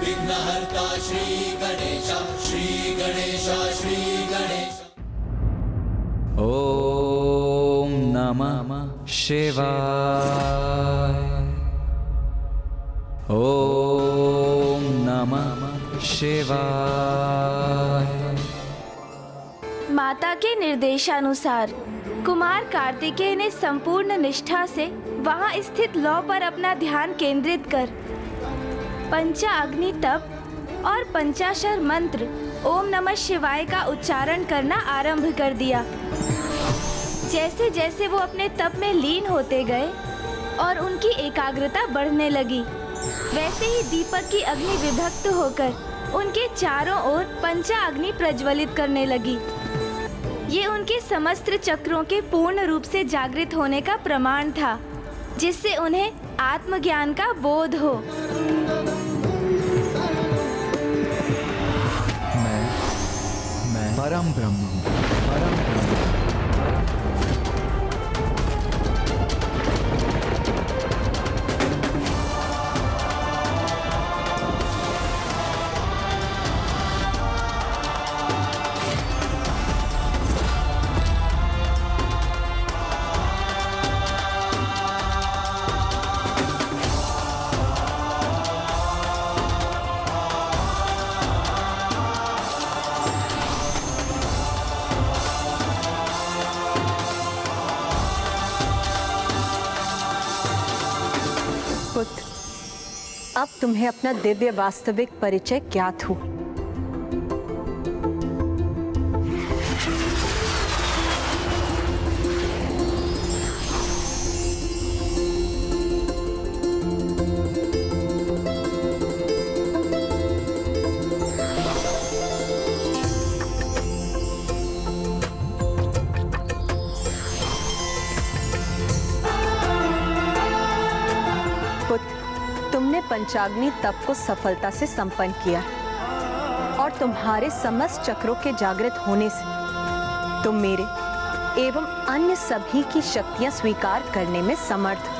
विघ्नहर्ता श्री गणेश, श्री गणेश, श्री गणेश। ओम नमः शिवाय। ओम नमः शिवाय। माता के निर्देशानुसार कुमार कार्तिकेय ने संपूर्ण निष्ठा से वहां स्थित लौ पर अपना ध्यान केंद्रित कर पंचा अग्नि तप और पंचाक्षर मंत्र ओम नमः शिवाय का उच्चारण करना आरंभ कर दिया। जैसे जैसे वो अपने तप में लीन होते गए और उनकी एकाग्रता बढ़ने लगी, वैसे ही दीपक की अग्नि विभक्त होकर उनके चारों ओर पंचा अग्नि प्रज्वलित करने लगी। ये उनके समस्त चक्रों के पूर्ण रूप से जागृत होने का प्रमाण था, जिससे उन्हें आत्मज्ञान का बोध हो। मैं परम ब्रह्म हूँ, परम ब्रह्म। अब तुम्हें अपना दिव्य वास्तविक परिचय ज्ञात हो। तुमने पंचाग्नि तप को सफलता से संपन्न किया और तुम्हारे समस्त चक्रों के जागृत होने से तुम मेरे एवं अन्य सभी की शक्तियां स्वीकार करने में समर्थ हो।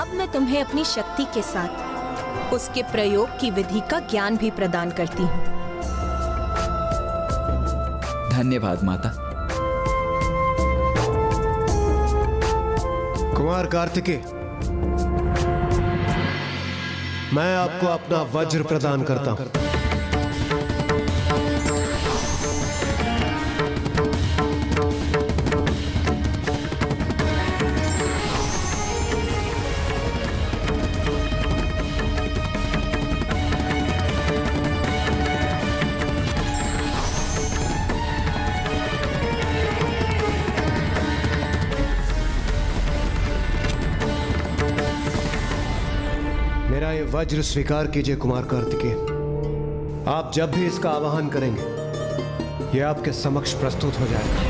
अब मैं तुम्हें अपनी शक्ति के साथ उसके प्रयोग की विधि का ज्ञान भी प्रदान करती हूँ। धन्यवाद माता। कुमार कार्तिकेय, मैं आपको अपना वज्र प्रदान करता हूं। मेरा ये वज्र स्वीकार कीजिए कुमार कार्तिकेय। आप जब भी इसका आवाहन करेंगे, यह आपके समक्ष प्रस्तुत हो जाएगा।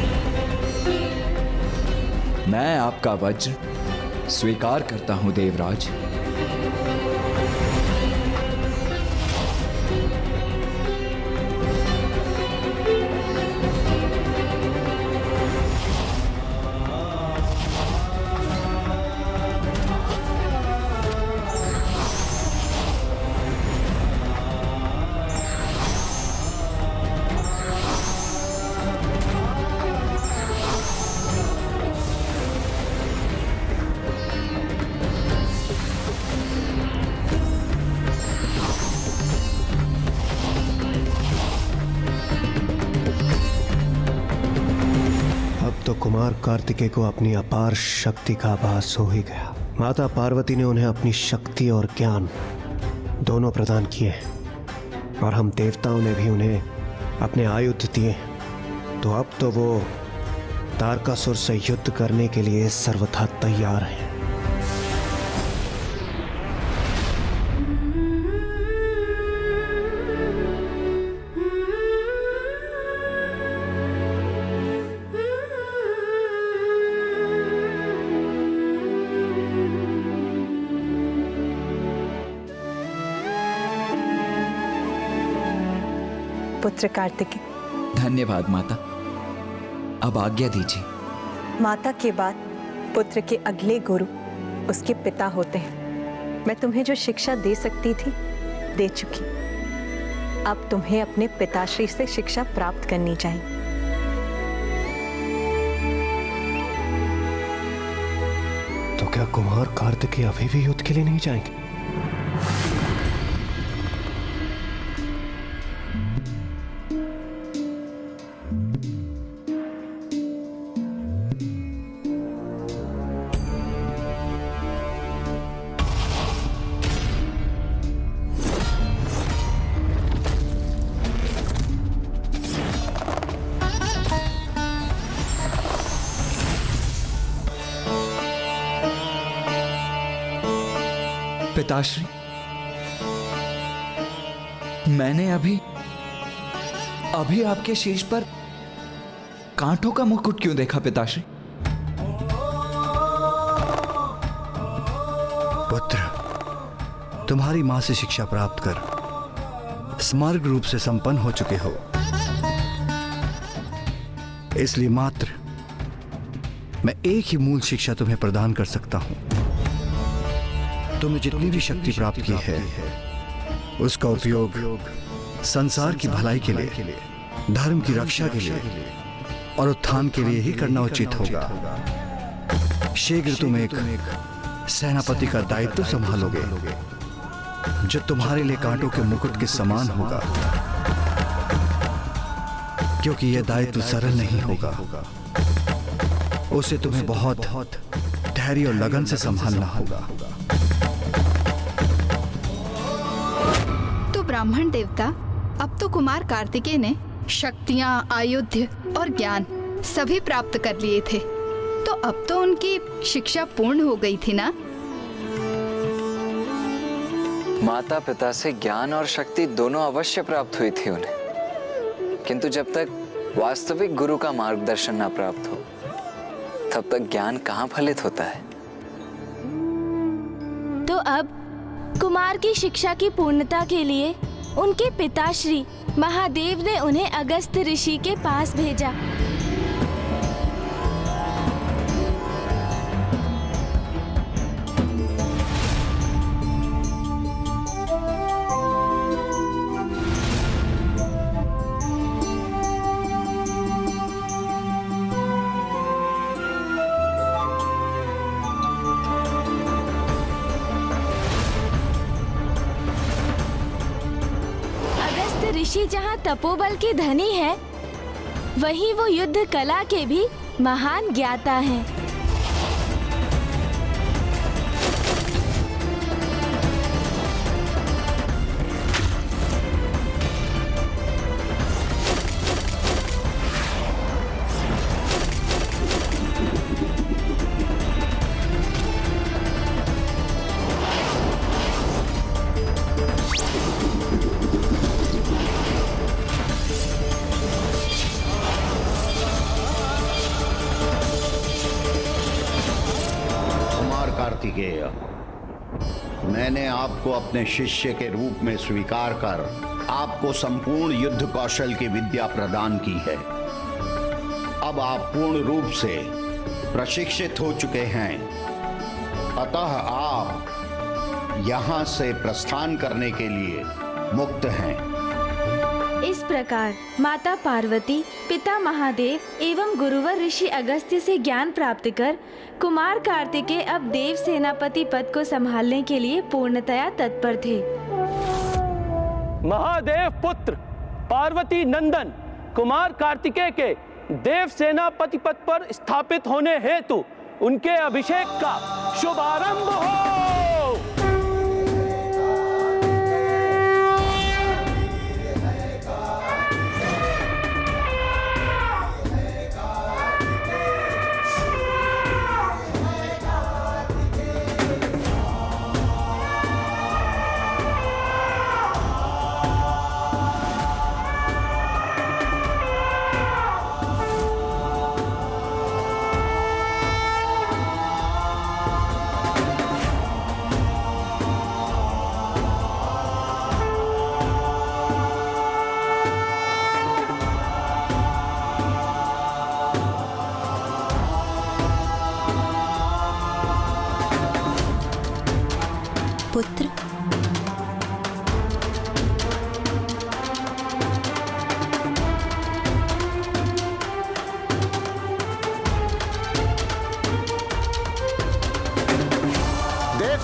मैं आपका वज्र स्वीकार करता हूं देवराज। तो कुमार कार्तिकेय को अपनी अपार शक्ति का आभास हो ही गया। माता पार्वती ने उन्हें अपनी शक्ति और ज्ञान दोनों प्रदान किए और हम देवताओं ने भी उन्हें अपने आयुध दिए। तो अब तो वो तारकासुर से युद्ध करने के लिए सर्वथा तैयार हैं। पुत्र कार्तिकेय, धन्यवाद माता। अब आज्ञा दीजिए। माता के बाद पुत्र के अगले गुरु उसके पिता होते हैं। मैं तुम्हें जो शिक्षा दे सकती थी दे चुकी। अब तुम्हें अपने पिताश्री से शिक्षा प्राप्त करनी चाहिए। तो क्या कुमार कार्तिकेय अभी भी युद्ध के लिए नहीं जाएंगे? पिताश्री, मैंने अभी आपके शीश पर कांटों का मुकुट क्यों देखा पिताश्री? पुत्र, तुम्हारी मां से शिक्षा प्राप्त कर समग्र रूप से संपन्न हो चुके हो, इसलिए मात्र मैं एक ही मूल शिक्षा तुम्हें प्रदान कर सकता हूं। तुमने जितनी भी शक्ति प्राप्त की है उसका उपयोग संसार की भलाई के लिए, धर्म की रक्षा के लिए और उत्थान के लिए ही करना उचित होगा। शीघ्र तुम एक सेनापति का दायित्व संभालोगे जो तुम्हारे लिए कांटों के मुकुट के समान होगा, क्योंकि यह दायित्व सरल नहीं होगा। उसे तुम्हें बहुत धैर्य और लगन से संभालना होगा। ब्राह्मण देवता, अब तो कुमार कार्तिकेय ने शक्तियां, आयुध और ज्ञान सभी प्राप्त कर लिए थे, तो अब तो उनकी शिक्षा पूर्ण हो गई थी ना? माता पिता से ज्ञान और शक्ति दोनों अवश्य प्राप्त हुई थी उन्हें, किंतु जब तक वास्तविक गुरु का मार्गदर्शन ना प्राप्त हो तब तक ज्ञान कहाँ फलित होता है। तो अब कुमार की शिक्षा की पूर्णता के लिए उनके पिताश्री महादेव ने उन्हें अगस्त्य ऋषि के पास भेजा। ऋषि जहाँ तपोबल के धनी है, वहीं वो युद्ध कला के भी महान ज्ञाता हैं। कार्तिकेय, मैंने आपको अपने शिष्य के रूप में स्वीकार कर आपको संपूर्ण युद्ध कौशल की विद्या प्रदान की है। अब आप पूर्ण रूप से प्रशिक्षित हो चुके हैं, अतः आप यहां से प्रस्थान करने के लिए मुक्त हैं। इस प्रकार माता पार्वती, पिता महादेव एवं गुरुवर ऋषि अगस्त्य से ज्ञान प्राप्त कर कुमार कार्तिकेय अब देव सेनापति पद को संभालने के लिए पूर्णतया तत्पर थे। महादेव पुत्र पार्वती नंदन कुमार कार्तिकेय के देव सेनापति पद पर स्थापित होने हेतु उनके अभिषेक का शुभारंभ हो। पुत्र,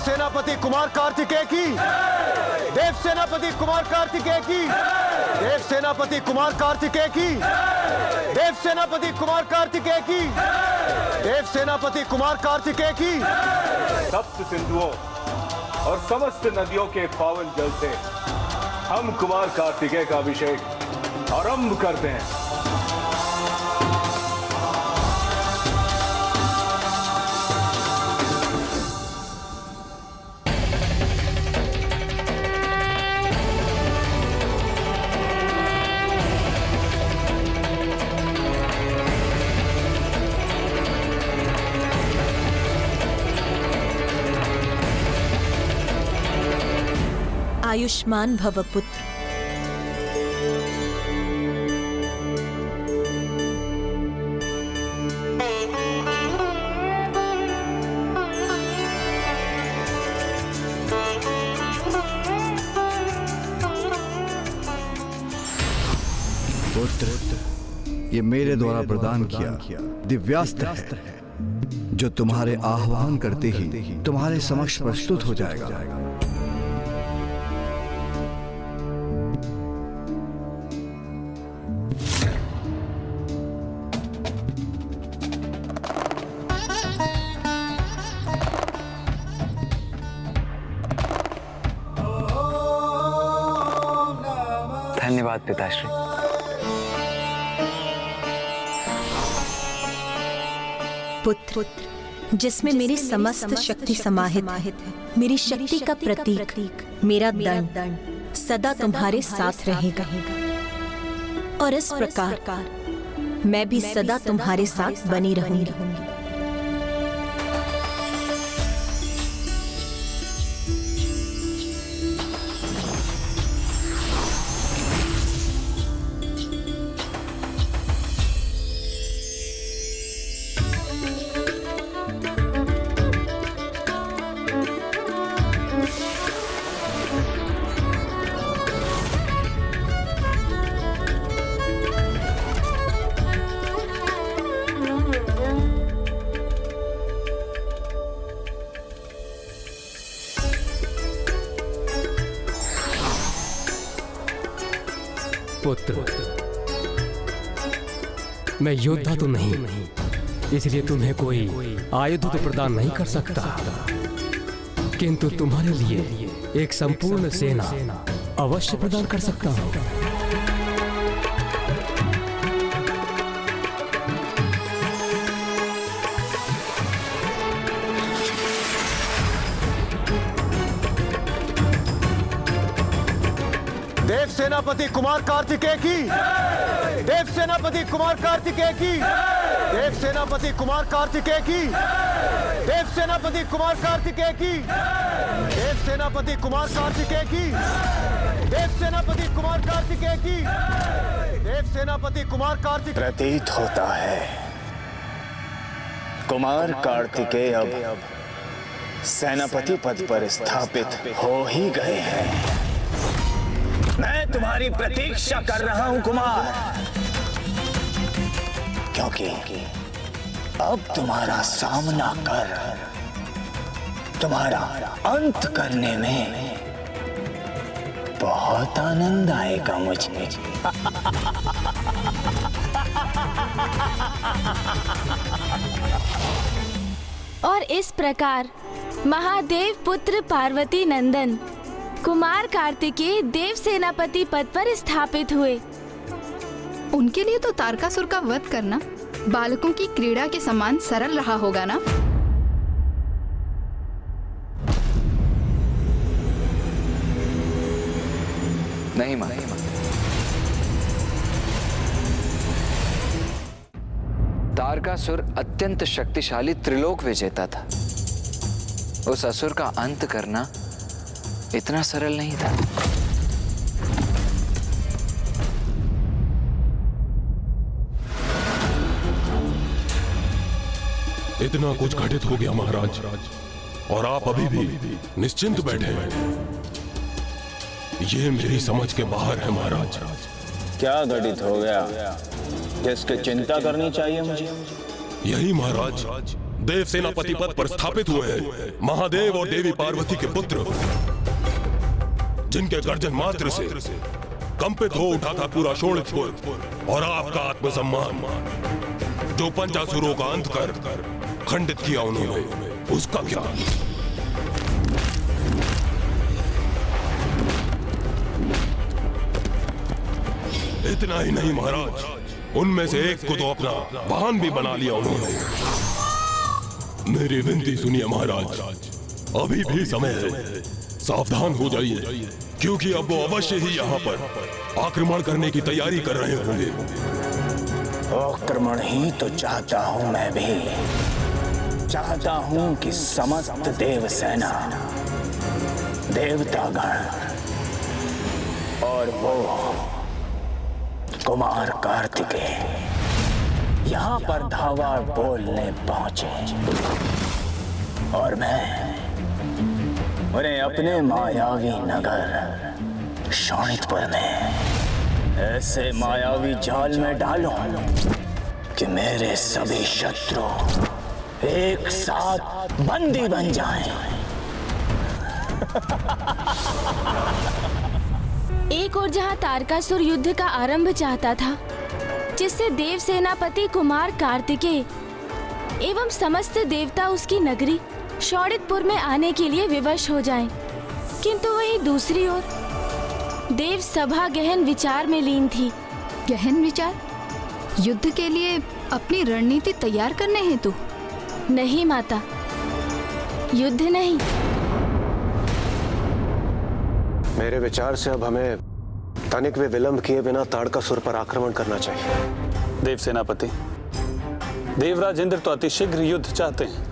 सेनापति कुमार कार्तिकेय की, देव सेनापति कुमार कार्तिकेय की, देव सेनापति कुमार कार्तिकेय की, देव सेनापति कुमार कार्तिकेय की, देव सेनापति कुमार कार्तिकेय की। सप्त सिंधुओं और समस्त नदियों के पावन जल से हम कुमार कार्तिकेय का अभिषेक आरंभ करते हैं। आयुष्मान भव पुत्र। पुत्र, ये मेरे द्वारा प्रदान किया दिव्यास्त्र है, जो तुम्हारे आह्वान करते ही तुम्हारे समक्ष प्रस्तुत हो जाएगा। धन्यवाद पिताश्री। पुत्र, जिसमें मेरी समस्त शक्ति समाहित है, मेरी शक्ति का प्रतीक मेरा दंड सदा तुम्हारे साथ रहेगा, और इस प्रकार मैं भी सदा तुम्हारे साथ बनी रहूंगी। पुत्र, मैं योद्धा तो नहीं, इसलिए तुम्हें कोई आयुध तो प्रदान नहीं कर सकता, किंतु तुम्हारे लिए एक संपूर्ण सेना अवश्य प्रदान कर सकता हूं। देव सेनापति कुमार कार्तिकेय की, देव सेनापति कुमार कार्तिकेय की, देव सेनापति कुमार कार्तिकेय की, देव सेनापति कुमार कार्तिकेय की, देव सेनापति कुमार कार्तिकेय की, देव सेनापति कुमार कार्तिकेय की, देव सेनापति कुमार कार्तिकेय। प्रतीत होता है कुमार कार्तिकेय अब सेनापति पद पर स्थापित हो ही गए हैं। मैं तुम्हारी प्रतीक्षा कर रहा हूं कुमार, क्योंकि अब तुम्हारा सामना कर तुम्हारा अंत करने में बहुत आनंद आएगा मुझे। और इस प्रकार महादेव पुत्र पार्वती नंदन कुमार कार्तिकेय देव सेनापति पद पर स्थापित हुए। उनके लिए तो तारकासुर का वध करना बालकों की क्रीड़ा के समान सरल रहा होगा ना? नहीं मां, तारकासुर अत्यंत शक्तिशाली त्रिलोक विजेता था। उस असुर का अंत करना इतना सरल नहीं था। इतना कुछ घटित हो गया महाराज, और आप अभी भी निश्चिंत बैठे हैं। ये मेरी समझ के बाहर है महाराज। क्या घटित हो गया जिसकी चिंता करनी चाहिए मुझे? यही महाराज, देव सेनापति पद पर स्थापित हुए हैं महादेव और देवी पार्वती के पुत्र, जिनके गर्जन मात्र से कंपित हो उठा था पूरा शोणितपुर। और आपका आत्मसम्मान जो पंचासुरों का अंत कर खंडित किया उन्होंने, उसका क्या? इतना ही नहीं महाराज, उनमें से एक को तो अपना वाहन भी बना लिया उन्होंने। मेरी विनती सुनिए महाराज, अभी भी समय है, सावधान हो जाइए, क्योंकि अब वो अवश्य ही यहाँ पर आक्रमण करने की तैयारी कर रहे होंगे। आक्रमण ही तो चाहता हूं, मैं भी चाहता हूं कि समस्त देव सेना, देवतागण और वो कुमार कार्तिकेय यहाँ पर धावा बोलने पहुंचे और मैं उन्हें अपने मायावी नगर शोणितपुर में ऐसे मायावी जाल में डालूं कि मेरे सभी शत्रु एक साथ बंदी बन जाएं। एक और जहां तारकासुर युद्ध का आरंभ चाहता था, जिससे देव सेनापति कुमार कार्तिकेय एवं समस्त देवता उसकी नगरी शोणितपुर में आने के लिए विवश हो जाएं, किंतु वहीं दूसरी ओर देव सभा गहन विचार में लीन थी। गहन विचार? युद्ध के लिए अपनी रणनीति तैयार करने हेतु? नहीं माता, युद्ध नहीं। मेरे विचार से अब हमें तनिक भी विलंब किए बिना ताड़कासुर पर आक्रमण करना चाहिए। देव सेनापति, देवराज इंद्र तो अतिशीघ्र युद्ध चाहते हैं।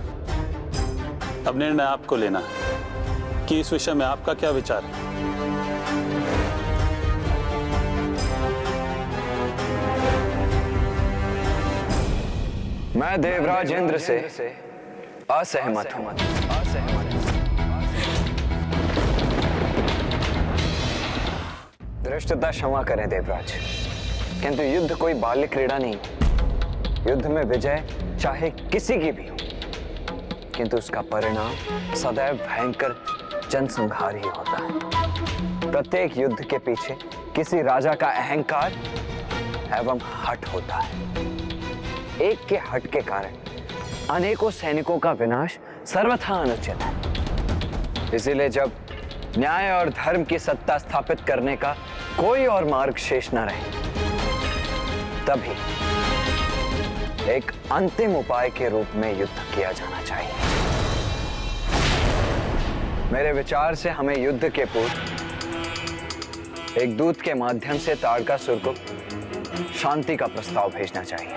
अब निर्णय आपको लेना है कि इस विषय में आपका क्या विचार है। मैं देवराज इंद्र से असहमत हूं। धृष्टता क्षमा करें देवराज, किंतु युद्ध कोई बाल्य क्रीड़ा नहीं। युद्ध में विजय चाहे किसी की भी हो, किंतु उसका परिणाम सदैव भयंकर जनसंहार ही होता है। प्रत्येक युद्ध के पीछे किसी राजा का अहंकार एवं हठ होता है। एक के हठ के कारण अनेकों सैनिकों का विनाश सर्वथा अनुचित है। इसीलिए जब न्याय और धर्म की सत्ता स्थापित करने का कोई और मार्ग शेष न रहे, तभी एक अंतिम उपाय के रूप में युद्ध किया जाना चाहिए। मेरे विचार से हमें युद्ध के पूर्व एक दूत के माध्यम से ताड़कासुर को शांति का प्रस्ताव भेजना चाहिए।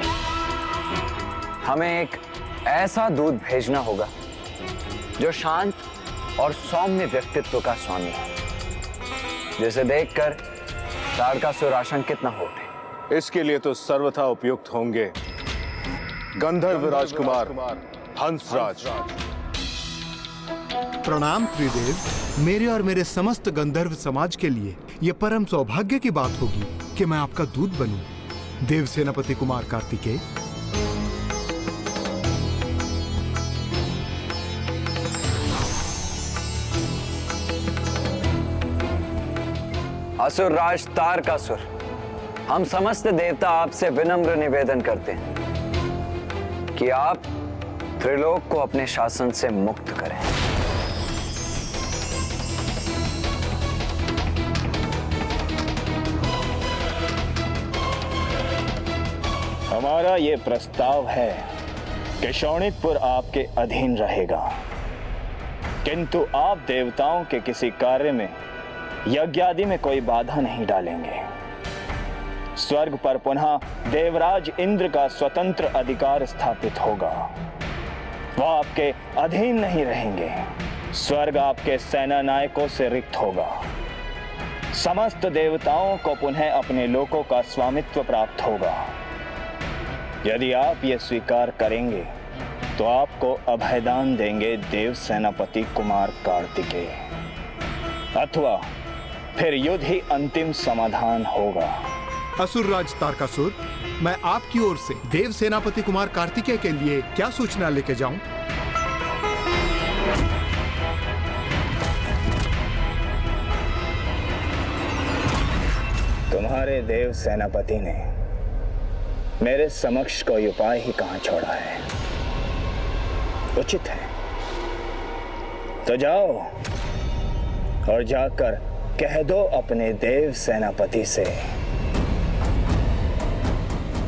हमें एक ऐसा दूत भेजना होगा जो शांत और सौम्य व्यक्तित्व का स्वामी है, जिसे देखकर ताड़कासुर आशंकित न हो उठे। इसके लिए तो सर्वथा उपयुक्त होंगे गंधर्व राजकुमार हंसराज। प्रणाम त्रिदेव। मेरे और मेरे समस्त गंधर्व समाज के लिए यह परम सौभाग्य की बात होगी कि मैं आपका दूत बनूं। देव सेनापति कुमार कार्तिकेय, असुरराज तारकासुर, हम समस्त देवता आपसे विनम्र निवेदन करते हैं कि आप त्रिलोक को अपने शासन से मुक्त करें। हमारा ये प्रस्ताव है कि शोणितपुर आपके अधीन रहेगा, किंतु आप देवताओं के किसी कार्य में, यज्ञ आदि में कोई बाधा नहीं डालेंगे। स्वर्ग पर पुनः देवराज इंद्र का स्वतंत्र अधिकार स्थापित होगा। वह आपके अधीन नहीं रहेंगे। स्वर्ग आपके सेना नायकों से रिक्त होगा। समस्त देवताओं को पुनः अपने लोकों का स्वामित्व प्राप्त होगा। यदि आप ये स्वीकार करेंगे तो आपको अभयदान देंगे देव सेनापति कुमार कार्तिकेय, अथवा फिर युद्ध ही अंतिम समाधान होगा। असुरराज तारकासुर, मैं आपकी ओर से देव सेनापति कुमार कार्तिकेय के लिए क्या सूचना लेके जाऊं? तुम्हारे देव सेनापति ने मेरे समक्ष कोई उपाय ही कहां छोड़ा है। उचित है तो जाओ और जाकर कह दो अपने देव सेनापति से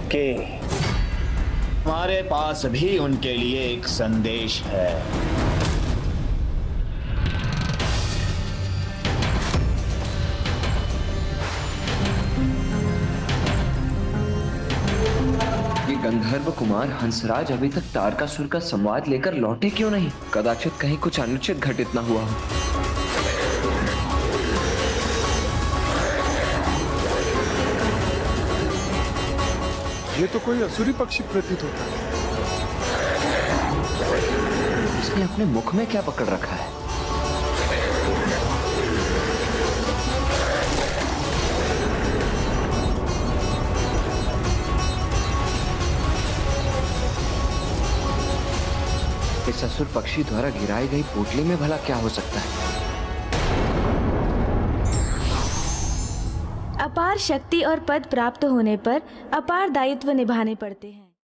कि हमारे पास भी उनके लिए एक संदेश है। ये गंधर्व कुमार हंसराज अभी तक तारकासुर का संवाद लेकर लौटे क्यों नहीं? कदाचित कहीं कुछ अनुचित घटित न हुआ हो। ये तो कोई असुरी पक्षी प्रतीत होता है। इसने अपने मुख में क्या पकड़ रखा है? इस असुर पक्षी द्वारा गिराई गई पोटली में भला क्या हो सकता है? अपार शक्ति और पद प्राप्त होने पर अपार दायित्व निभाने पड़ते हैं।